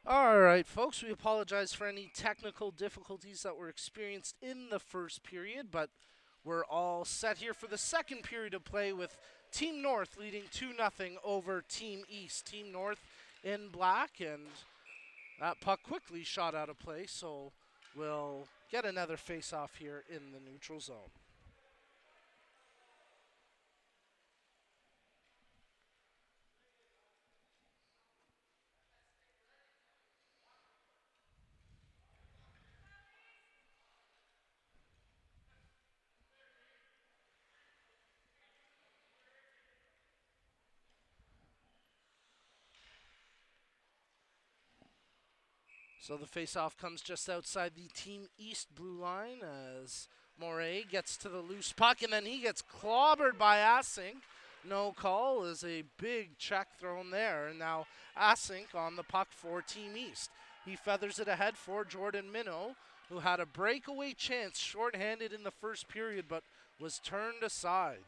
All right, folks, we apologize for any technical difficulties that were experienced in the first period, but we're all set here for the second period of play with Team North leading 2-0 over Team East. Team North in black, and that puck quickly shot out of play, so we'll get another face-off here in the neutral zone. So the faceoff comes just outside the Team East blue line as Moray gets to the loose puck, and then he gets clobbered by Asink. No call is a big check thrown there. And now Asink on the puck for Team East. He feathers it ahead for Jordan Minnow, who had a breakaway chance shorthanded in the first period but was turned aside.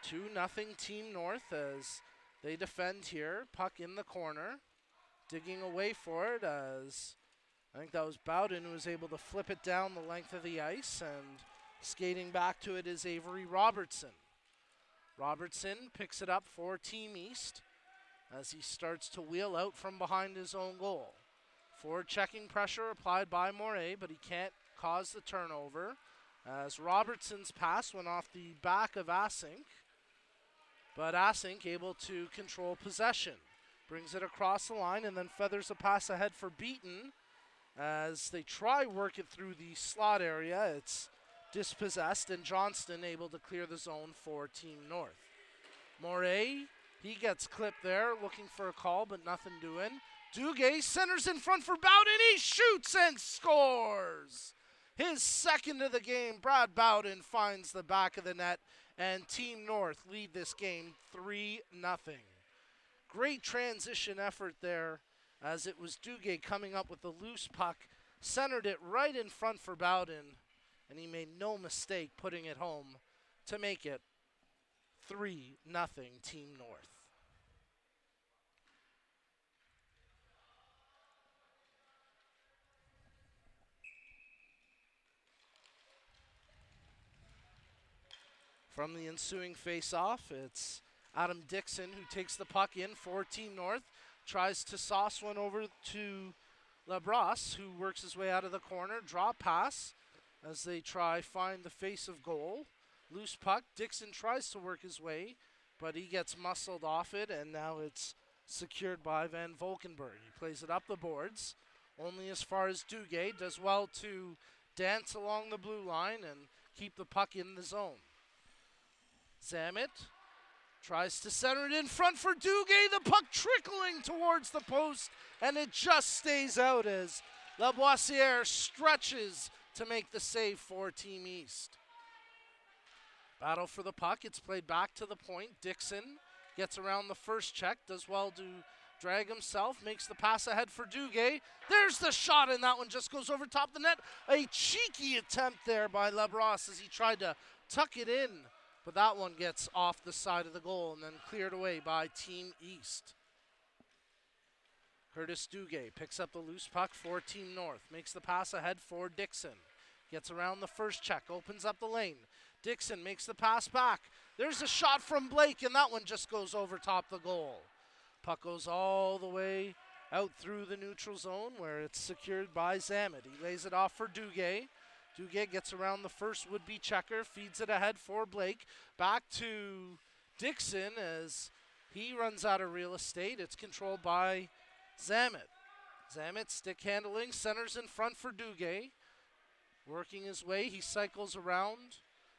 2-0 Team North as they defend here. Puck in the corner. Digging away for it as I think that was Bowden who was able to flip it down the length of the ice, and skating back to it is Avery Robertson. Robertson picks it up for Team East as he starts to wheel out from behind his own goal. Forward checking pressure applied by Moray, but he can't cause the turnover as Robertson's pass went off the back of Asink, but Asink able to control possession. Brings it across the line and then feathers a pass ahead for Beaton as they try work it through the slot area. It's dispossessed, and Johnston able to clear the zone for Team North. Moray, he gets clipped there, looking for a call, but nothing doing. Duguay centers in front for Bowden. He shoots and scores! His second of the game. Brad Bowden finds the back of the net, and Team North lead this game 3-0. Great transition effort there as it was Duguay coming up with the loose puck, centered it right in front for Bowden, and he made no mistake putting it home to make it 3-0 Team North. From the ensuing face-off, it's Adam Dixon who takes the puck in for Team North, tries to sauce one over to Labrosse, who works his way out of the corner. Drop pass as they try find the face of goal. Loose puck. Dixon tries to work his way, but he gets muscled off it, and now it's secured by Van Volkenburg. He plays it up the boards, only as far as Duguay. Does well to dance along the blue line and keep the puck in the zone. Zamet tries to center it in front for Duguay. The puck trickling towards the post, and it just stays out as Lavoisier stretches to make the save for Team East. Battle for the puck. It's played back to the point. Dixon gets around the first check, does well to drag himself, makes the pass ahead for Duguay. There's the shot, and that one just goes over top the net. A cheeky attempt there by Labrosse as he tried to tuck it in, but that one gets off the side of the goal and then cleared away by Team East. Curtis Duguay picks up the loose puck for Team North. Makes the pass ahead for Dixon. Gets around the first check, opens up the lane. Dixon makes the pass back. There's a shot from Blake, and that one just goes over top the goal. Puck goes all the way out through the neutral zone where it's secured by Zamet. He lays it off for Duguay. Duguay gets around the first would-be checker, feeds it ahead for Blake. Back to Dixon as he runs out of real estate. It's controlled by Zamet. Zamet stick handling, centers in front for Duguay. Working his way, he cycles around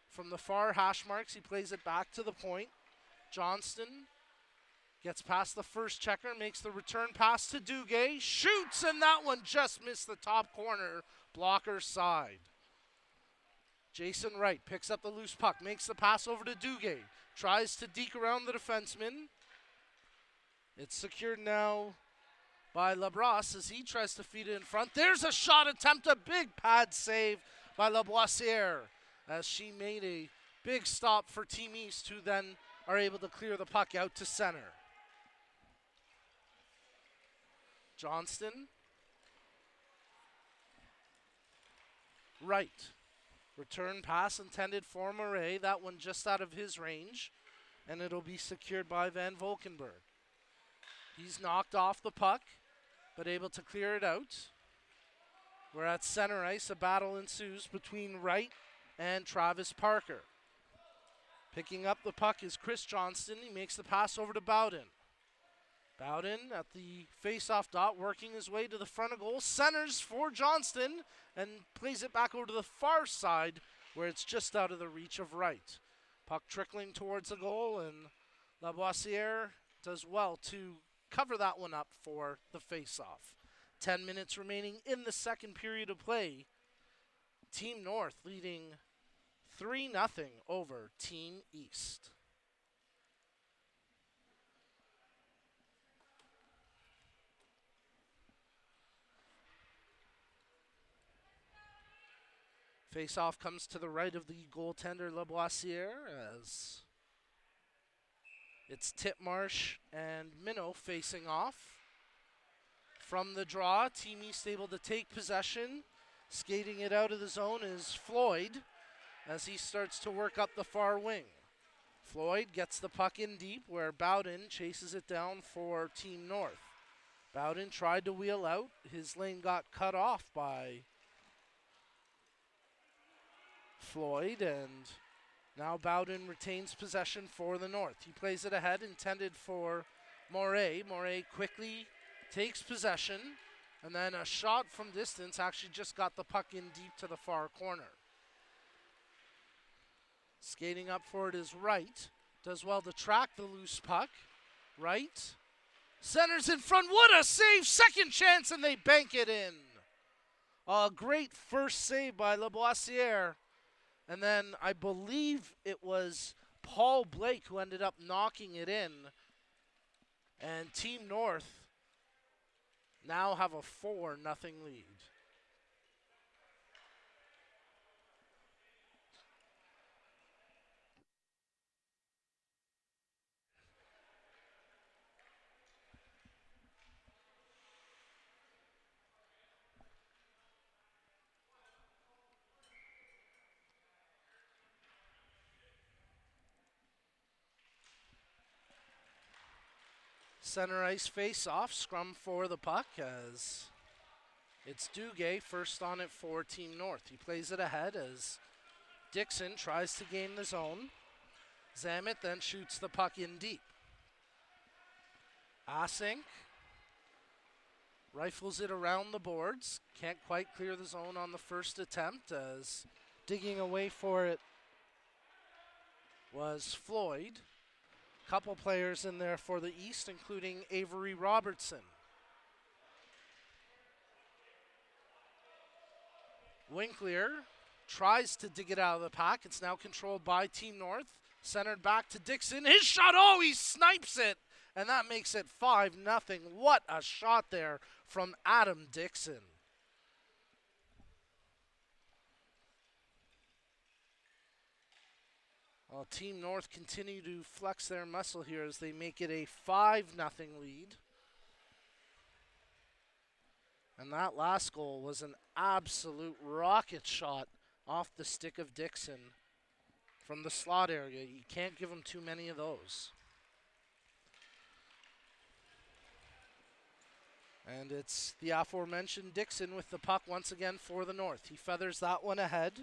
from the far hash marks. He plays it back to the point. Johnston gets past the first checker, makes the return pass to Duguay. Shoots, and that one just missed the top corner, blocker side. Jason Wright picks up the loose puck, makes the pass over to Duguay. Tries to deke around the defenseman. It's secured now by Labrosse as he tries to feed it in front. There's a shot attempt, a big pad save by Lavoisier as she made a big stop for Team East, who then are able to clear the puck out to center. Johnston. Right. Return pass intended for Murray. That one just out of his range. And it'll be secured by Van Valkenburg. He's knocked off the puck, but able to clear it out. We're at center ice. A battle ensues between Wright and Travis Parker. Picking up the puck is Chris Johnston. He makes the pass over to Bowden. Bowden at the face-off dot, working his way to the front of goal. Centers for Johnston and plays it back over to the far side where it's just out of the reach of Wright. Puck trickling towards the goal, and Lavoisier does well to cover that one up for the face-off. 10 minutes remaining in the second period of play. Team North leading 3-0 over Team East. Face-off comes to the right of the goaltender Lavoisier as it's Titmarsh and Minnow facing off. From the draw, Team East able to take possession. Skating it out of the zone is Floyd as he starts to work up the far wing. Floyd gets the puck in deep where Bowden chases it down for Team North. Bowden tried to wheel out. His lane got cut off by Floyd, and now Bowden retains possession for the North. He plays it ahead, intended for Moray. Moray quickly takes possession, and then a shot from distance actually just got the puck in deep to the far corner. Skating up for it is Wright. Does well to track the loose puck. Wright centers in front. What a save! Second chance, and they bank it in. A great first save by Lavoisier. And then I believe it was Paul Blake who ended up knocking it in. And Team North now have a 4-0 lead. Center ice face-off, scrum for the puck as it's Duguay first on it for Team North. He plays it ahead as Dixon tries to gain the zone. Zamet then shoots the puck in deep. Asink rifles it around the boards. Can't quite clear the zone on the first attempt as digging away for it was Floyd. Couple players in there for the East, including Avery Robertson. Winkler tries to dig it out of the pack. It's now controlled by Team North. Centered back to Dixon. His shot, oh, he snipes it. And that makes it 5-0. What a shot there from Adam Dixon. Well, Team North continue to flex their muscle here as they make it a 5-0 lead. And that last goal was an absolute rocket shot off the stick of Dixon from the slot area. You can't give him too many of those. And it's the aforementioned Dixon with the puck once again for the North. He feathers that one ahead,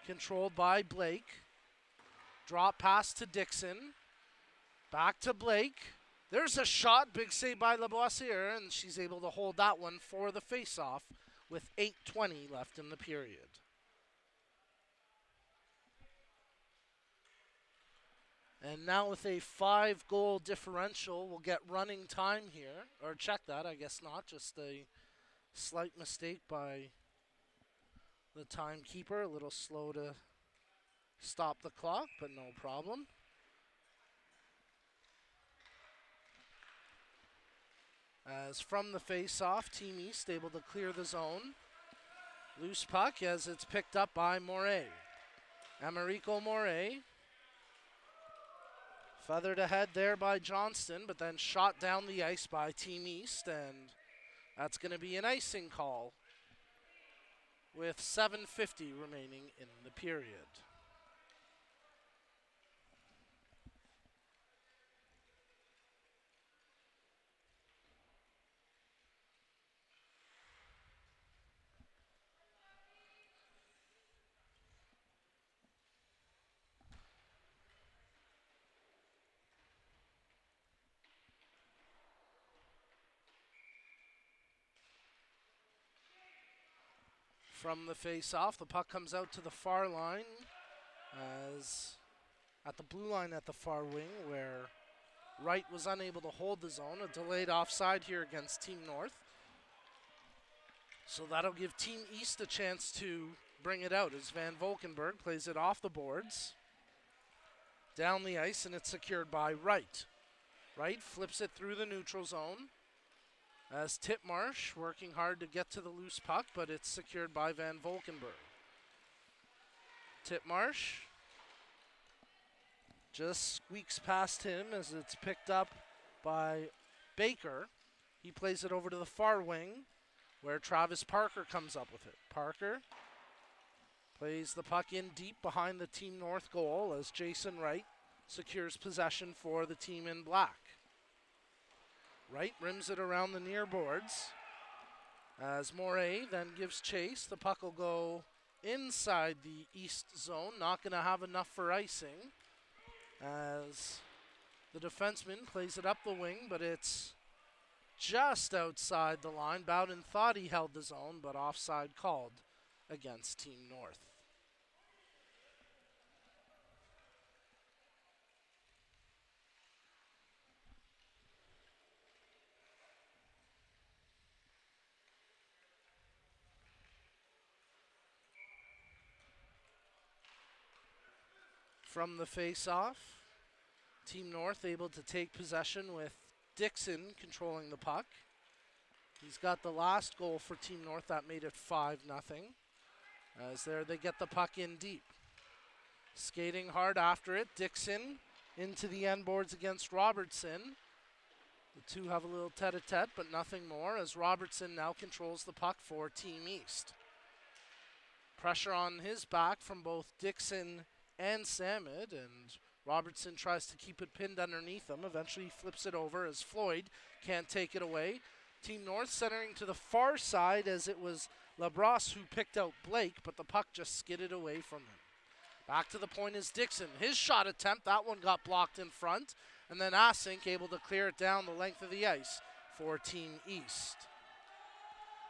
controlled by Blake. Drop pass to Dixon. Back to Blake. There's a shot. Big save by Lavoisier, and she's able to hold that one for the face-off with 8:20 left in the period. And now with a 5-goal differential, we'll get running time here. Or check that, I guess not. Just a slight mistake by the timekeeper. A little slow to stop the clock, but no problem. As from the face-off, Team East able to clear the zone. Loose puck as it's picked up by Moray. Americo Moray. Feathered ahead there by Johnston, but then shot down the ice by Team East, and That's going to be an icing call with 7:50 remaining in the period. From the face-off, the puck comes out to the far line as at the blue line at the far wing where Wright was unable to hold the zone. A delayed offside here against Team North. So that'll give Team East a chance to bring it out as Van Valkenburg plays it off the boards. Down the ice, and it's secured by Wright. Wright flips it through the neutral zone as Titmarsh working hard to get to the loose puck, but it's secured by Van Valkenburg. Titmarsh just squeaks past him as it's picked up by Baker. He plays it over to the far wing where Travis Parker comes up with it. Parker plays the puck in deep behind the Team North goal as Jason Wright secures possession for the team in black. Wright rims it around the near boards as Morey then gives chase. The puck will go inside the east zone. Not going to have enough for icing as the defenseman plays it up the wing, but it's just outside the line. Bowden thought he held the zone, but offside called against Team North. From the face-off, Team North able to take possession with Dixon controlling the puck. He's got the last goal for Team North that made it 5-0. As there they get the puck in deep. Skating hard after it, Dixon into the end boards against Robertson. The two have a little tete-a-tete, but nothing more as Robertson now controls the puck for Team East. Pressure on his back from both Dixon and Samad, and Robertson tries to keep it pinned underneath him. Eventually flips it over as Floyd can't take it away. Team North centering to the far side as it was LaBrosse who picked out Blake, but the puck just skidded away from him. Back to the point is Dixon. His shot attempt, that one got blocked in front, and then Asink able to clear it down the length of the ice for Team East.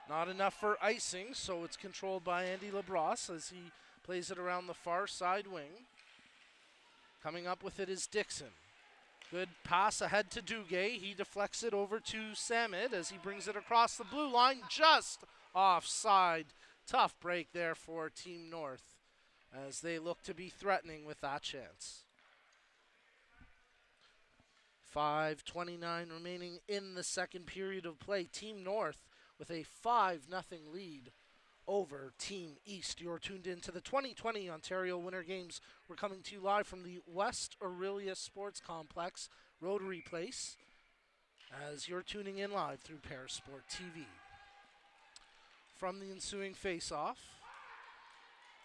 Not enough for icing, so it's controlled by Andy LaBrosse as he plays it around the far side wing. Coming up with it is Dixon. Good pass ahead to Duguay. He deflects it over to Samad as he brings it across the blue line, just offside. Tough break there for Team North as they look to be threatening with that chance. 5:29 remaining in the second period of play. Team North with a 5-0 lead over Team East. You're tuned in to the 2020 Ontario Winter Games. We're coming to you live from the West Aurelia Sports Complex, Rotary Place, as you're tuning in live through Parasport TV. From the ensuing face-off,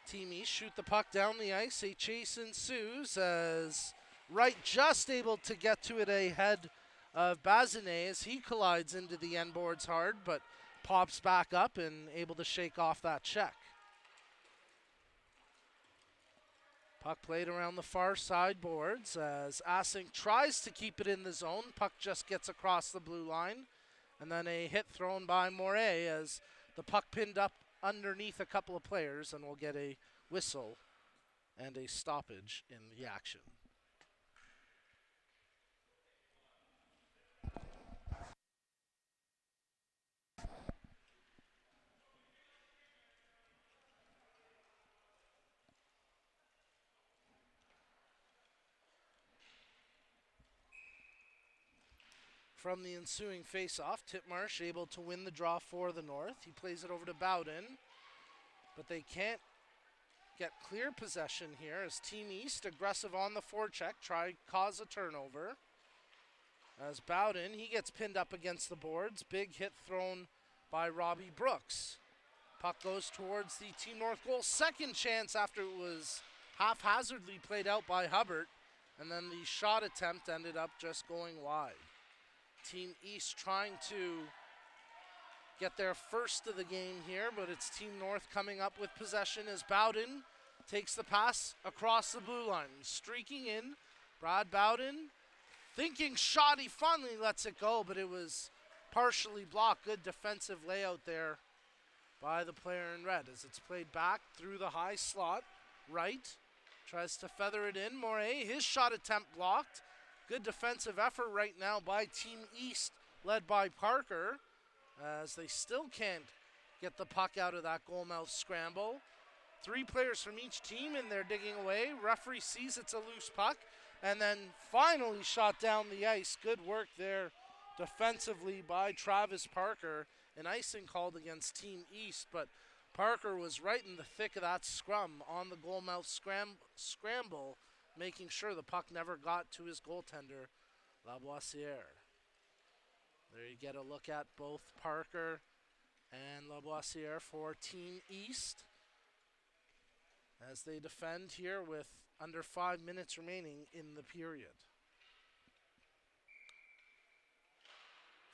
Team East shoot the puck down the ice. A chase ensues as Wright just able to get to it ahead of Bazinet as he collides into the end boards hard, but pops back up and able to shake off that check. Puck played around the far side boards as Asink tries to keep it in the zone. Puck just gets across the blue line. And then a hit thrown by Morey as the puck pinned up underneath a couple of players, and we'll get a whistle and a stoppage in the action. From the ensuing face-off, Titmarsh able to win the draw for the North. He plays it over to Bowden, but they can't get clear possession here as Team East, aggressive on the forecheck, cause a turnover. As Bowden, he gets pinned up against the boards. Big hit thrown by Robbie Brooks. Puck goes towards the Team North goal. Second chance after it was haphazardly played out by Hubbard. And then the shot attempt ended up just going wide. Team East trying to get their first of the game here, but it's Team North coming up with possession as Bowden takes the pass across the blue line. Streaking in, Brad Bowden thinking shot, he finally lets it go, but it was partially blocked. Good defensive layout there by the player in red as it's played back through the high slot. Right, tries to feather it in. Moray, his shot attempt blocked. Good defensive effort right now by Team East, led by Parker, as they still can't get the puck out of that goal mouth scramble. 3 players from each team, and they're digging away. Referee sees it's a loose puck, and then finally shot down the ice. Good work there defensively by Travis Parker. An icing called against Team East, but Parker was right in the thick of that scrum on the goal mouth scramble, making sure the puck never got to his goaltender, Lavoisier. There you get a look at both Parker and Lavoisier for Team East as they defend here with under 5 minutes remaining in the period.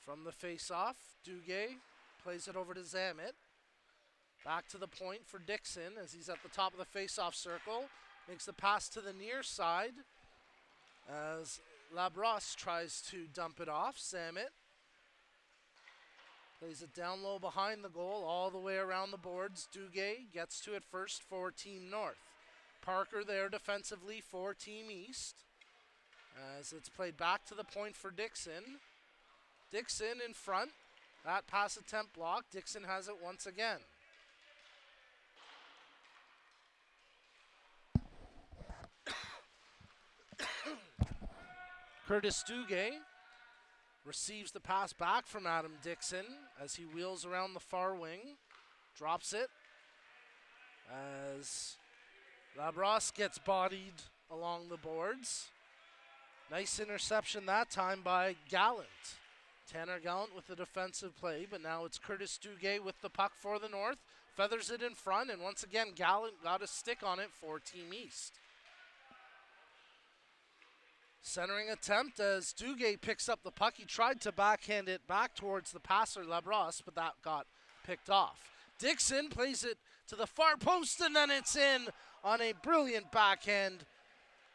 From the face-off, Duguay plays it over to Zamet. Back to the point for Dixon as he's at the top of the face-off circle. Makes the pass to the near side as Labrosse tries to dump it off. Zamet plays it down low behind the goal all the way around the boards. Duguay gets to it first for Team North. Parker there defensively for Team East as it's played back to the point for Dixon. Dixon in front. That pass attempt blocked. Dixon has it once again. Curtis Duguay receives the pass back from Adam Dixon as he wheels around the far wing. Drops it as Labrosse gets bodied along the boards. Nice interception that time by Gallant. Tanner Gallant with the defensive play, but now it's Curtis Duguay with the puck for the North. Feathers it in front, and once again, Gallant got a stick on it for Team East. Centering attempt as Duguay picks up the puck. He tried to backhand it back towards the passer, Labrosse, but that got picked off. Dixon plays it to the far post, and then it's in on a brilliant backhand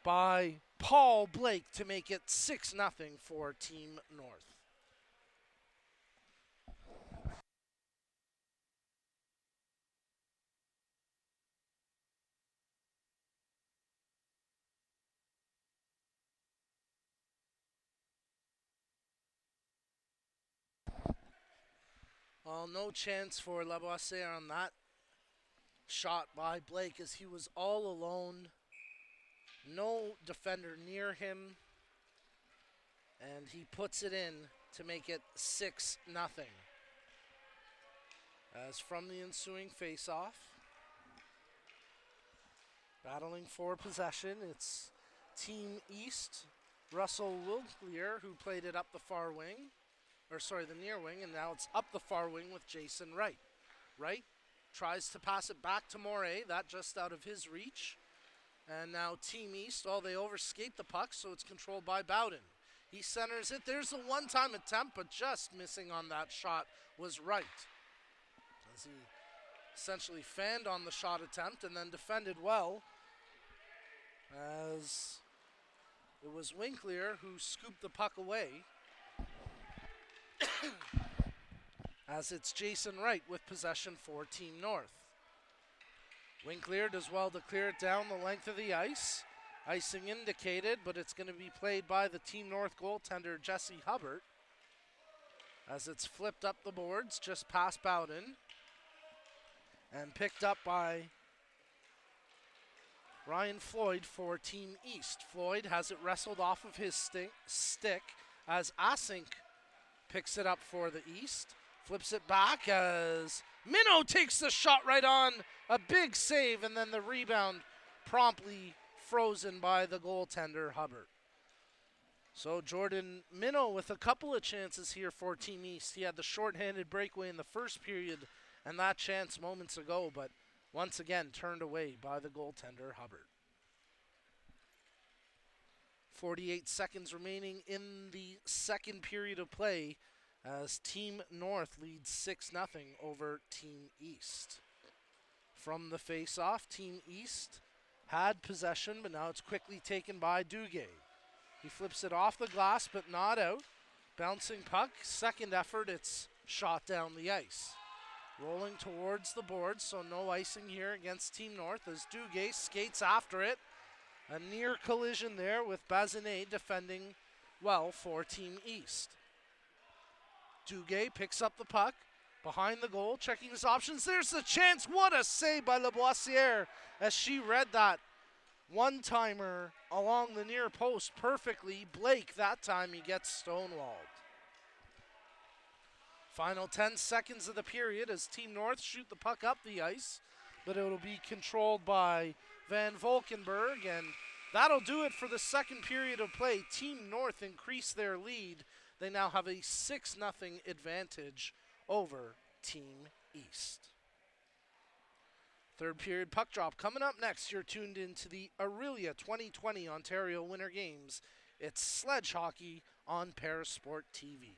by Paul Blake to make it 6-0 for Team North. Well, no chance for Lavoisier on that shot by Blake as he was all alone. No defender near him. And he puts it in to make it 6-0. As from the ensuing face-off, battling for possession, it's Team East. Russell Wilklier, who played it up the far wing. The near wing, and now it's up the far wing with Jason Wright. Wright tries to pass it back to Moray, that just out of his reach. And now Team East, they overskate the puck, so it's controlled by Bowden. He centers it. There's a one-time attempt, but just missing on that shot was Wright. As he essentially fanned on the shot attempt and then defended well. As it was Winkler who scooped the puck away. As it's Jason Wright with possession for Team North. Winkler does well to clear it down the length of the ice. Icing indicated, but it's going to be played by the Team North goaltender, Jesse Hubbard. As it's flipped up the boards, just past Bowden. And picked up by Ryan Floyd for Team East. Floyd has it wrestled off of his stick as Asink picks it up for the East. Flips it back as Minnow takes the shot right on. A big save, and then the rebound promptly frozen by the goaltender, Hubbard. So Jordan Minnow with a couple of chances here for Team East. He had the shorthanded breakaway in the first period and that chance moments ago, but once again turned away by the goaltender, Hubbard. 48 seconds remaining in the second period of play as Team North leads 6-0 over Team East. From the face-off, Team East had possession, but now it's quickly taken by Duguay. He flips it off the glass, but not out. Bouncing puck, second effort, it's shot down the ice. Rolling towards the boards, so no icing here against Team North as Duguay skates after it. A near collision there with Bazinet defending well for Team East. Duguay picks up the puck behind the goal, checking his options. There's the chance. What a save by Lavoisière as she read that one-timer along the near post perfectly. Blake, that time he gets stonewalled. Final 10 seconds of the period as Team North shoot the puck up the ice, but it'll be controlled by Van Volkenberg, and that'll do it for the second period of play. Team North increase their lead. They now have a 6-0 advantage over Team East. Third period puck drop coming up next. You're tuned into the Aurelia 2020 Ontario Winter Games. It's Sledge Hockey on Parasport TV.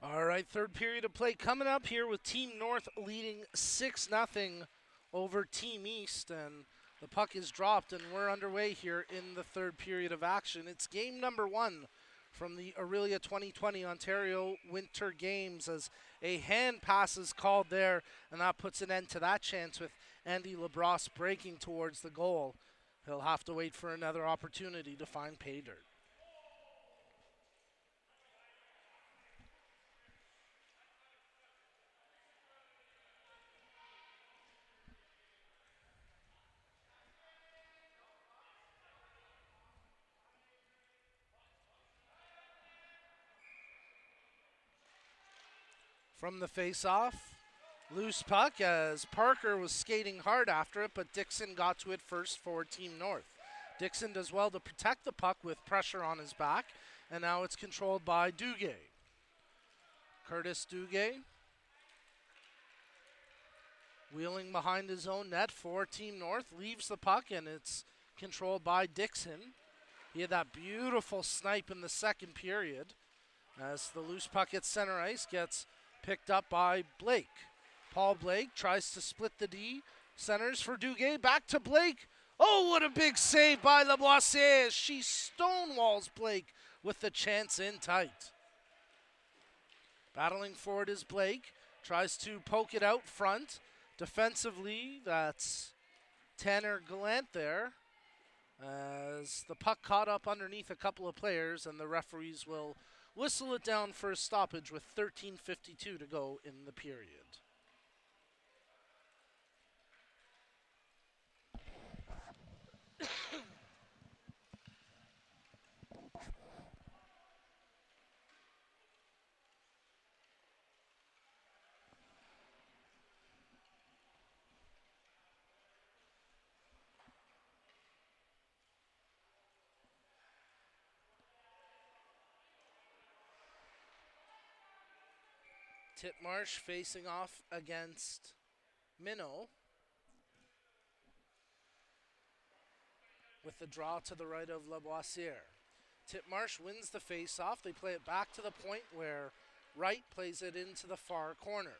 All right, third period of play coming up here with Team North leading 6-0 over Team East, and the puck is dropped, and we're underway here in the third period of action. It's game number 1 from the Aurelia 2020 Ontario Winter Games as a hand pass is called there, and that puts an end to that chance with Andy Labrosse breaking towards the goal. He'll have to wait for another opportunity to find pay dirt. From the face-off, loose puck as Parker was skating hard after it, but Dixon got to it first for Team North. Dixon does well to protect the puck with pressure on his back, and now it's controlled by Duguay. Curtis Duguay wheeling behind his own net for Team North, leaves the puck, and it's controlled by Dixon. He had that beautiful snipe in the second period as the loose puck at center ice gets picked up by Blake. Paul Blake tries to split the D, centers for Duguay, back to Blake. Oh, what a big save by Lavoisier. She stonewalls Blake with the chance in tight. Battling forward is Blake. Tries to poke it out front. Defensively, that's Tanner Gallant there. As the puck caught up underneath a couple of players, and the referees will whistle it down for a stoppage with 13:52 to go in the period. Titmarsh facing off against Minnow. With the draw to the right of Lavoisier. Titmarsh wins the face-off. They play it back to the point where Wright plays it into the far corner.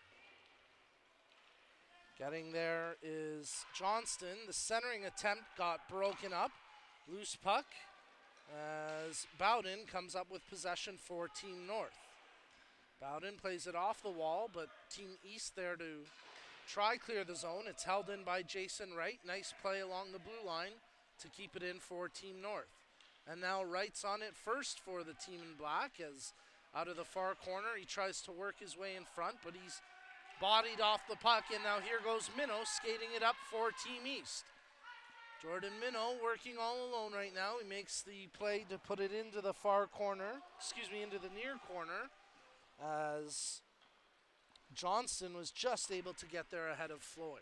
Getting there is Johnston. The centering attempt got broken up. Loose puck as Bowden comes up with possession for Team North. Bowden plays it off the wall, but Team East there to try clear the zone. It's held in by Jason Wright. Nice play along the blue line to keep it in for Team North. And now Wright's on it first for the team in black as out of the far corner he tries to work his way in front, but he's bodied off the puck, and now here goes Minnow skating it up for Team East. Jordan Minnow working all alone right now. He makes the play to put it into the far corner, into the near corner, as Johnston was just able to get there ahead of Floyd.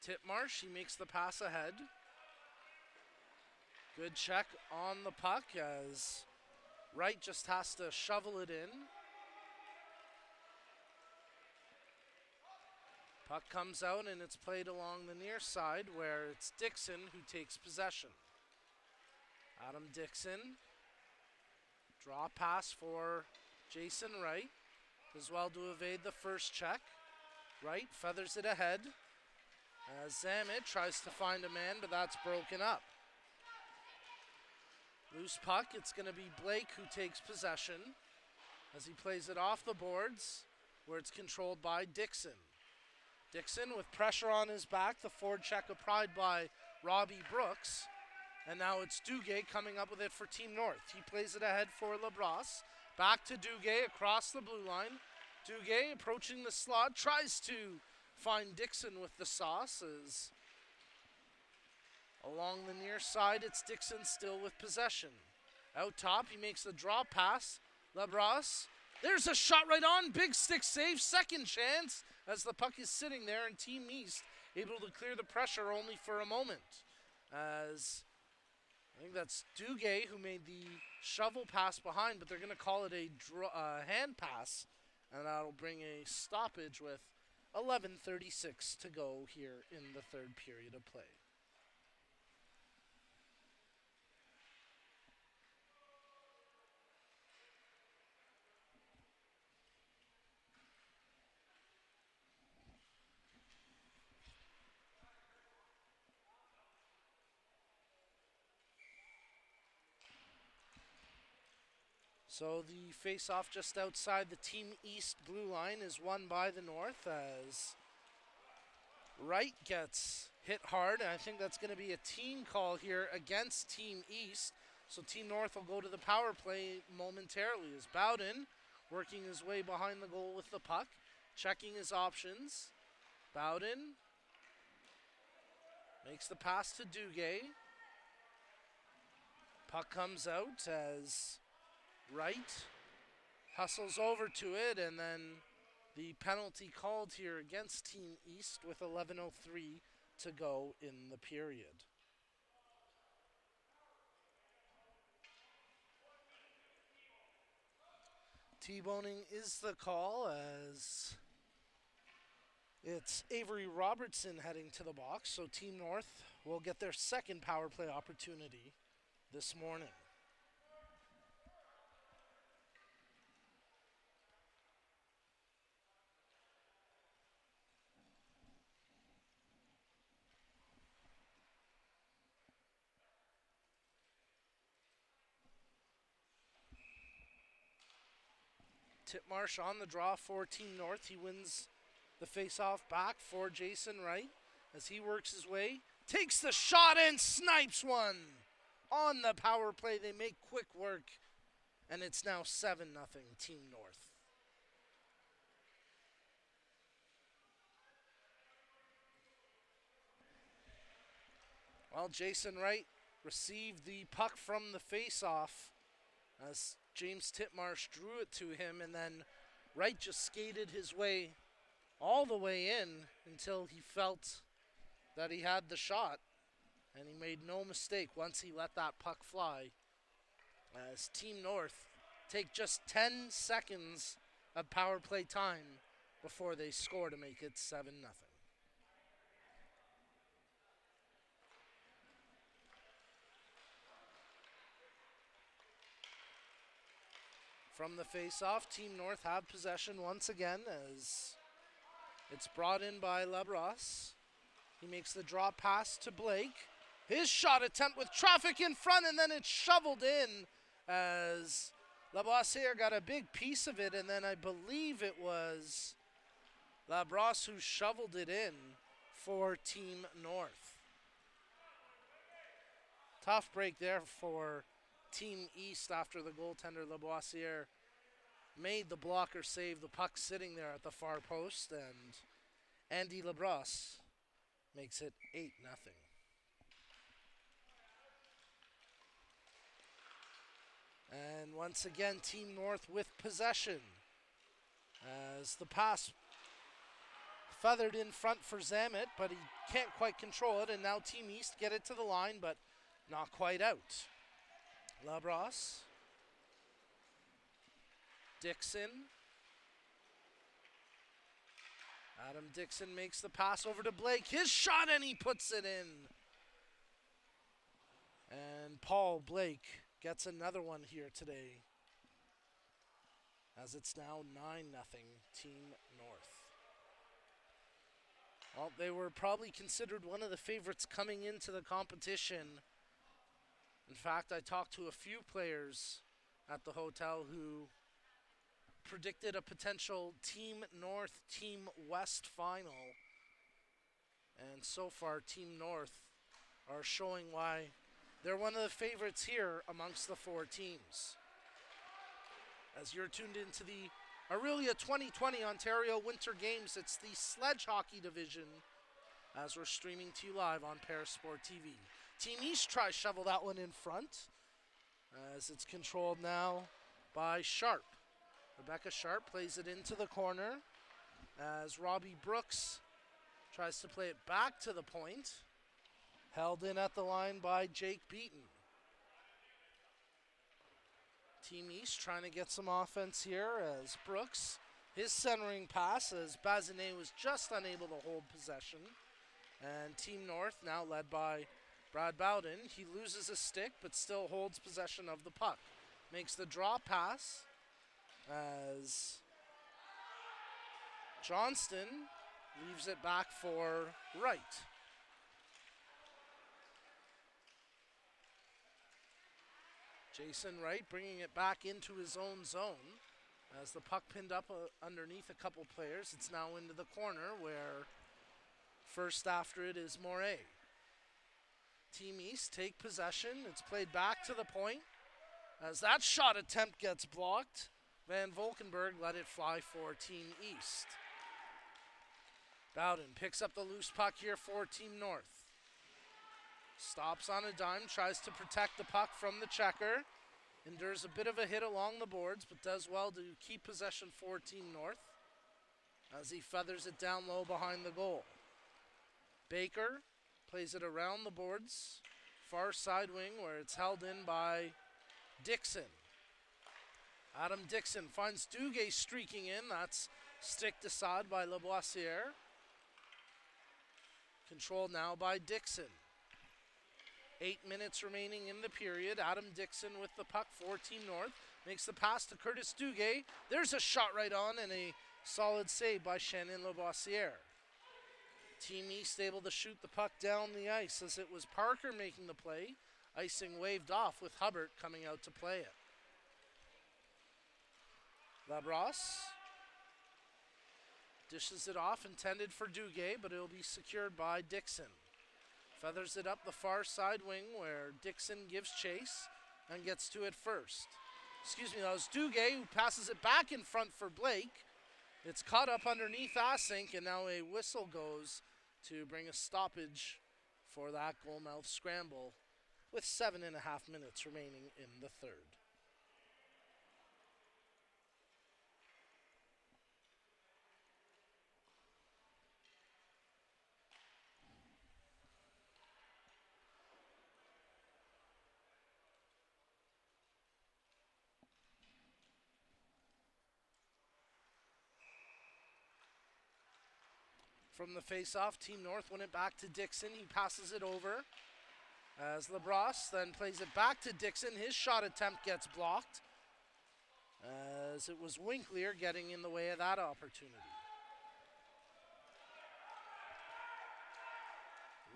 Titmarsh, he makes the pass ahead. Good check on the puck as Wright just has to shovel it in. Puck comes out and it's played along the near side where it's Dixon who takes possession. Adam Dixon. Draw pass for Jason Wright. Does well to evade the first check. Wright feathers it ahead as Zamet tries to find a man, but that's broken up. Loose puck, it's going to be Blake who takes possession as he plays it off the boards where it's controlled by Dixon. Dixon with pressure on his back, the forward check applied by Robbie Brooks. And now it's Duguay coming up with it for Team North. He plays it ahead for LaBrosse. Back to Duguay across the blue line. Duguay approaching the slot, tries to find Dixon with the sauce. As along the near side, it's Dixon still with possession. Out top, he makes the draw pass. LaBrosse. There's a shot right on. Big stick save. Second chance as the puck is sitting there, and Team East able to clear the pressure only for a moment. As I think that's Duguay who made the shovel pass behind, but they're going to call it a hand pass, and that'll bring a stoppage with 11:36 to go here in the third period of play. So the face-off just outside the Team East blue line is won by the North as Wright gets hit hard, and I think that's going to be a team call here against Team East. So Team North will go to the power play momentarily as Bowden working his way behind the goal with the puck, checking his options. Bowden makes the pass to Duguay. Puck comes out as Wright hustles over to it, and then the penalty called here against Team East with 11:03 to go in the period. T-boning is the call as it's Avery Robertson heading to the box, so Team North will get their second power play opportunity this morning. Titmarsh on the draw for Team North. He wins the face-off back for Jason Wright as he works his way. Takes the shot and snipes one on the power play. They make quick work, and it's now 7-0 Team North. Well, Jason Wright received the puck from the face-off as James Titmarsh drew it to him, and then Wright just skated his way all the way in until he felt that he had the shot, and he made no mistake once he let that puck fly. As Team North take just 10 seconds of power play time before they score to make it 7-0. From the face-off, Team North have possession once again as it's brought in by Labrosse. He makes the draw pass to Blake. His shot attempt with traffic in front, and then it's shoveled in as Labrosse got a big piece of it, and then I believe it was Labrosse who shoveled it in for Team North. Tough break there for Team East after the goaltender Laboisiere made the blocker save. The puck sitting there at the far post, and Andy Labrosse makes it 8-0. And once again, Team North with possession as the pass feathered in front for Zamet, but he can't quite control it, and now Team East get it to the line, but not quite out. Labrosse. Dixon. Adam Dixon makes the pass over to Blake. His shot, and he puts it in. And Paul Blake gets another one here today, as it's now 9-0 Team North. Well, they were probably considered one of the favorites coming into the competition. In fact, I talked to a few players at the hotel who predicted a potential Team North, Team West final. And so far, Team North are showing why they're one of the favorites here amongst the four teams. As you're tuned into the Aurelia 2020 Ontario Winter Games, it's the Sledge Hockey Division as we're streaming to you live on Parasport TV. Team East tries shovel that one in front as it's controlled now by Sharp. Rebecca Sharp plays it into the corner as Robbie Brooks tries to play it back to the point. Held in at the line by Jake Beaton. Team East trying to get some offense here as Brooks, his centering pass as Bazinet was just unable to hold possession. And Team North now led by Brad Bowden. He loses a stick but still holds possession of the puck. Makes the draw pass as Johnston leaves it back for Wright. Jason Wright bringing it back into his own zone as the puck pinned up underneath a couple players. It's now into the corner where first after it is Moray. Team East take possession. It's played back to the point as that shot attempt gets blocked. Van Volkenberg let it fly for Team East. Bowden picks up the loose puck here for Team North. Stops on a dime, tries to protect the puck from the checker. Endures a bit of a hit along the boards, but does well to keep possession for Team North as he feathers it down low behind the goal. Baker plays it around the boards, far side wing where it's held in by Dixon. Adam Dixon finds Duguay streaking in. That's sticked aside by Laboisiere. Controlled now by Dixon. 8 minutes remaining in the period. Adam Dixon with the puck for Team North. Makes the pass to Curtis Duguay. There's a shot right on and a solid save by Shannon Laboisiere. Team East able to shoot the puck down the ice as it was Parker making the play. Icing waved off with Hubbard coming out to play it. Labrosse dishes it off, intended for Duguay, but it'll be secured by Dixon. Feathers it up the far side wing where Dixon gives chase and gets to it first. Excuse me, that was Duguay who passes it back in front for Blake. It's caught up underneath Asink, and now a whistle goes to bring a stoppage for that goalmouth scramble with 7.5 minutes remaining in the third. From the face-off, Team North win it back to Dixon. He passes it over as Labrosse then plays it back to Dixon. His shot attempt gets blocked as it was Winkler getting in the way of that opportunity.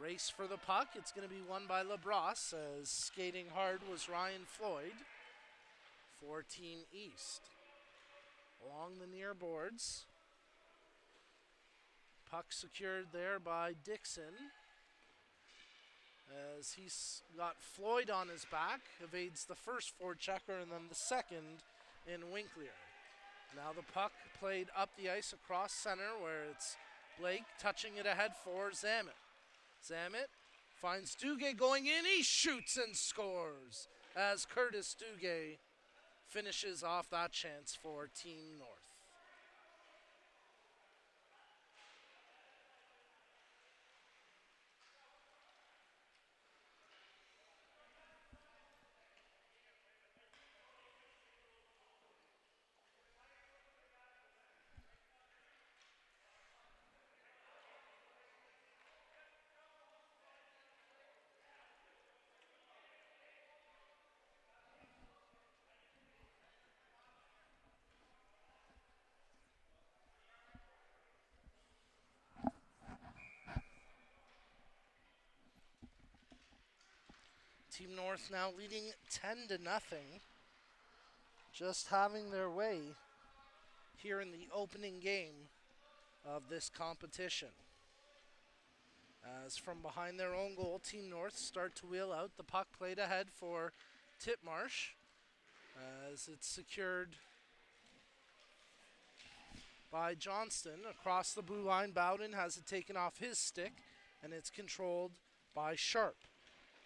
Race for the puck. It's going to be won by Labrosse as skating hard was Ryan Floyd for Team East. Along the near boards. Puck secured there by Dixon as he's got Floyd on his back, evades the first forechecker and then the second in Winkler. Now the puck played up the ice across center where it's Blake touching it ahead for Zamet. Zamet finds Duguay going in, he shoots and scores as Curtis Duguay finishes off that chance for Team North. Team North now leading 10-0, just having their way here in the opening game of this competition. As from behind their own goal, Team North start to wheel out. The puck played ahead for Titmarsh as it's secured by Johnston. Across the blue line, Bowden has it taken off his stick, and it's controlled by Sharp.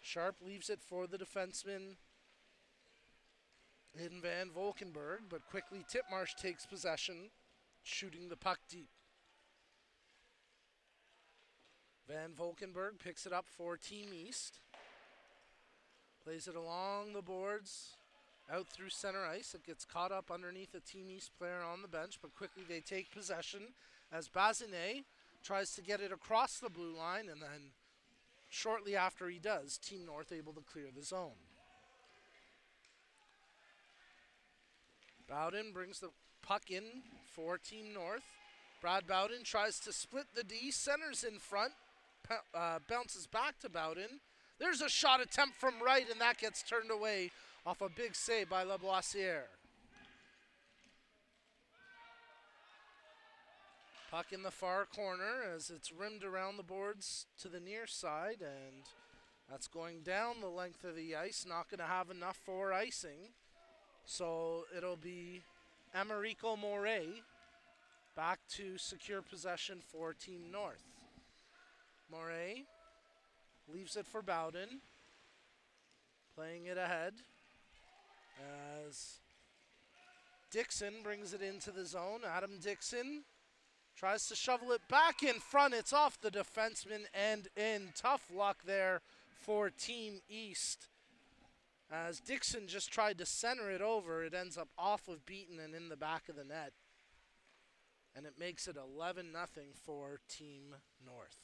Sharp leaves it for the defenseman in Van Volkenberg, but quickly Titmarsh takes possession, shooting the puck deep. Van Volkenberg picks it up for Team East. Plays it along the boards, out through center ice. It gets caught up underneath a Team East player on the bench, but quickly they take possession as Bazinet tries to get it across the blue line, and then shortly after he does, Team North able to clear the zone. Bowden brings the puck in for Team North. Brad Bowden tries to split the D, centers in front, bounces back to Bowden. There's a shot attempt from right, and that gets turned away off a big save by Laboisiere. Puck in the far corner as it's rimmed around the boards to the near side, and that's going down the length of the ice. Not going to have enough for icing. So it'll be Americo Moret back to secure possession for Team North. Moret leaves it for Bowden, playing it ahead as Dixon brings it into the zone. Adam Dixon tries to shovel it back in front. It's off the defenseman and in. Tough luck there for Team East. As Dixon just tried to center it over, it ends up off of Beaton and in the back of the net. And it makes it 11-0 for Team North.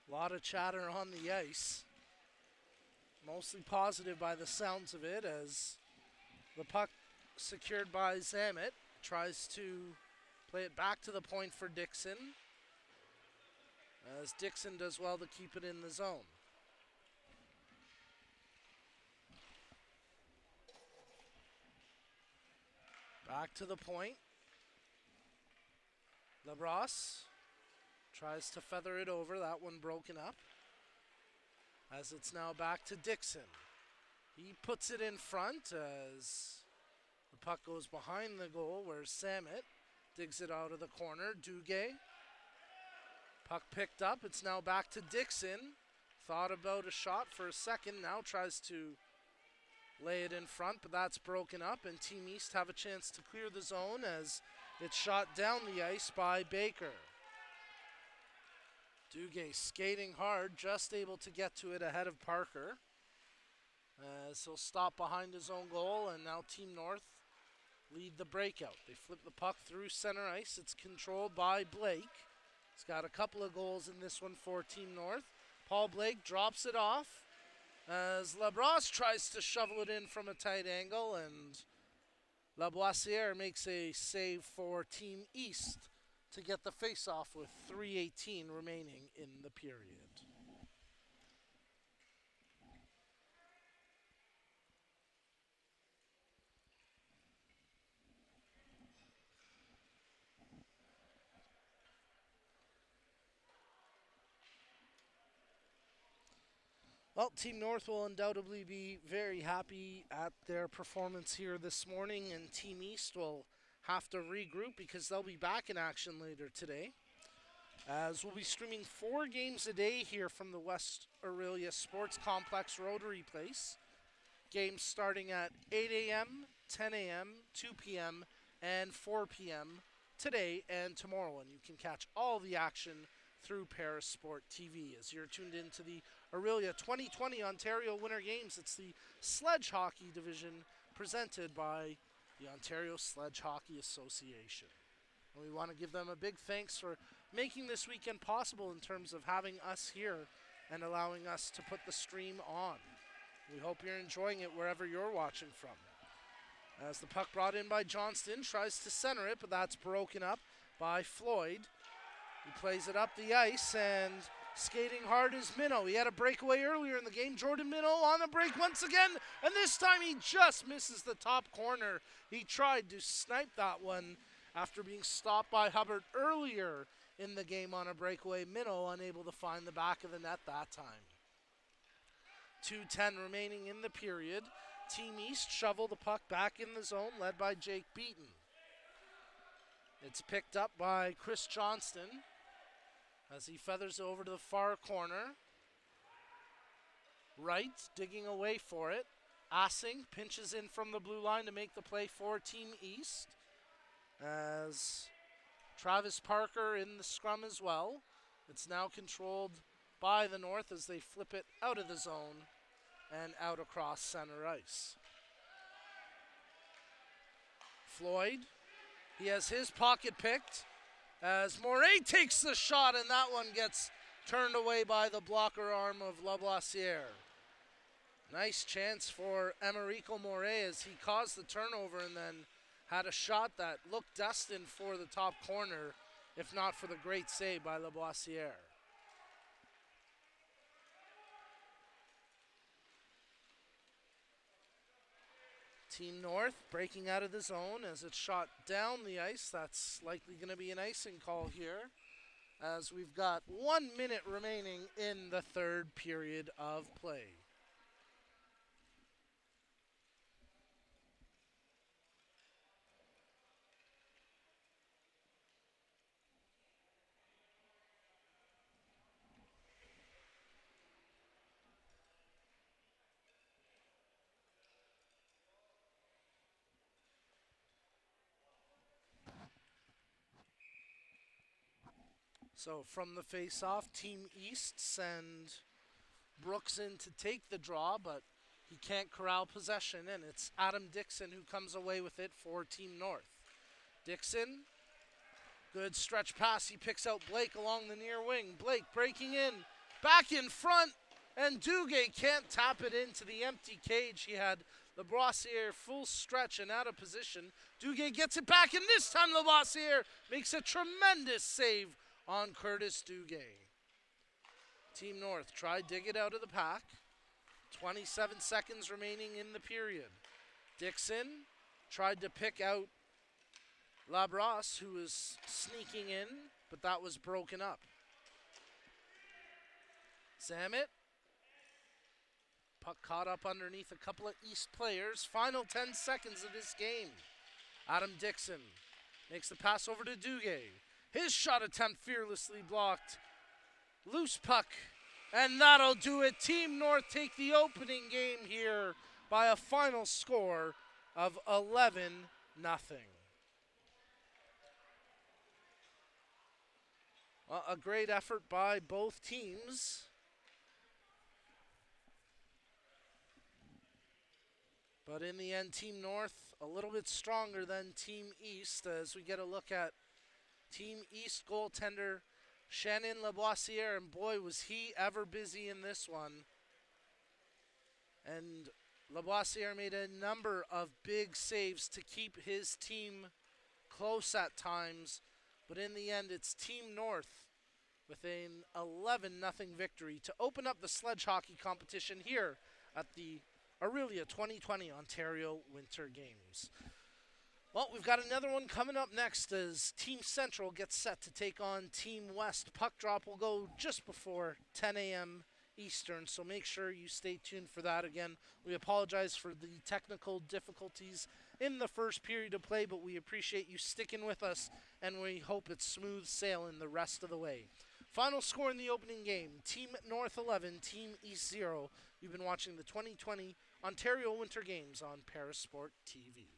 A lot of chatter on the ice. Mostly positive by the sounds of it, as the puck secured by Zamet tries to play it back to the point for Dixon, as Dixon does well to keep it in the zone. Back to the point. Labrosse tries to feather it over, that one broken up. As it's now back to Dixon. He puts it in front as the puck goes behind the goal where Samet digs it out of the corner. Duguay. Puck picked up. It's now back to Dixon. Thought about a shot for a second. Now tries to lay it in front, but that's broken up. And Team East have a chance to clear the zone as it's shot down the ice by Baker. Duguay skating hard, just able to get to it ahead of Parker. As he'll stop behind his own goal, and now Team North lead the breakout. They flip the puck through center ice. It's controlled by Blake. He's got a couple of goals in this one for Team North. Paul Blake drops it off as Labrosse tries to shovel it in from a tight angle, and Laboisiere makes a save for Team East to get the face-off with 3:18 remaining in the period. Well, Team North will undoubtedly be very happy at their performance here this morning, and Team East will have to regroup because they'll be back in action later today. As we'll be streaming 4 games a day here from the West Aurelia Sports Complex Rotary Place. Games starting at 8 a.m., 10 a.m., 2 p.m., and 4 p.m. today and tomorrow. And you can catch all the action through Paris Sport TV. As you're tuned into the Aurelia 2020 Ontario Winter Games, it's the Sledge Hockey Division presented by the Ontario Sledge Hockey Association. And we want to give them a big thanks for making this weekend possible in terms of having us here and allowing us to put the stream on. We hope you're enjoying it wherever you're watching from. As the puck brought in by Johnston tries to center it, but that's broken up by Floyd. He plays it up the ice, and skating hard is Minnow. He had a breakaway earlier in the game. Jordan Minnow on the break once again, and this time he just misses the top corner. He tried to snipe that one after being stopped by Hubbard earlier in the game on a breakaway. Minnow unable to find the back of the net that time. 2:10 remaining in the period. Team East shovel the puck back in the zone, led by Jake Beaton. It's picked up by Chris Johnston as he feathers over to the far corner. Wright digging away for it. Assing pinches in from the blue line to make the play for Team East, as Travis Parker in the scrum as well. It's now controlled by the North as they flip it out of the zone and out across center ice. Floyd, he has his pocket picked as Moray takes the shot, and that one gets turned away by the blocker arm of Laboisiere. Nice chance for Americo Moray as he caused the turnover and then had a shot that looked destined for the top corner, if not for the great save by Laboisiere. Team North breaking out of the zone as it's shot down the ice. That's likely going to be an icing call here, as we've got 1 minute remaining in the third period of play. So from the face-off, Team East send Brooks in to take the draw, but he can't corral possession, and it's Adam Dixon who comes away with it for Team North. Dixon, good stretch pass. He picks out Blake along the near wing. Blake breaking in, back in front, and Duguay can't tap it into the empty cage. He had Laboisiere full stretch and out of position. Duguay gets it back, and this time Laboisiere makes a tremendous save on Curtis Duguay. Team North tried dig it out of the pack. 27 seconds remaining in the period. Dixon tried to pick out Labrosse, who was sneaking in, but that was broken up. Zammit. Puck caught up underneath a couple of East players. Final 10 seconds of this game. Adam Dixon makes the pass over to Duguay. His shot attempt fearlessly blocked. Loose puck, and that'll do it. Team North take the opening game here by a final score of 11-0. Well, a great effort by both teams. But in the end, Team North a little bit stronger than Team East as we get a look at Team East goaltender Shannon Laboisiere, and boy, was he ever busy in this one. And Laboisiere made a number of big saves to keep his team close at times, but in the end, it's Team North with an 11-0 victory to open up the Sledge hockey competition here at the Aurelia 2020 Ontario Winter Games. Well, we've got another one coming up next as Team Central gets set to take on Team West. Puck drop will go just before 10 a.m. Eastern, so make sure you stay tuned for that. Again, we apologize for the technical difficulties in the first period of play, but we appreciate you sticking with us, and we hope it's smooth sailing the rest of the way. Final score in the opening game, Team North 11, Team East 0. You've been watching the 2020 Ontario Winter Games on Parasport TV.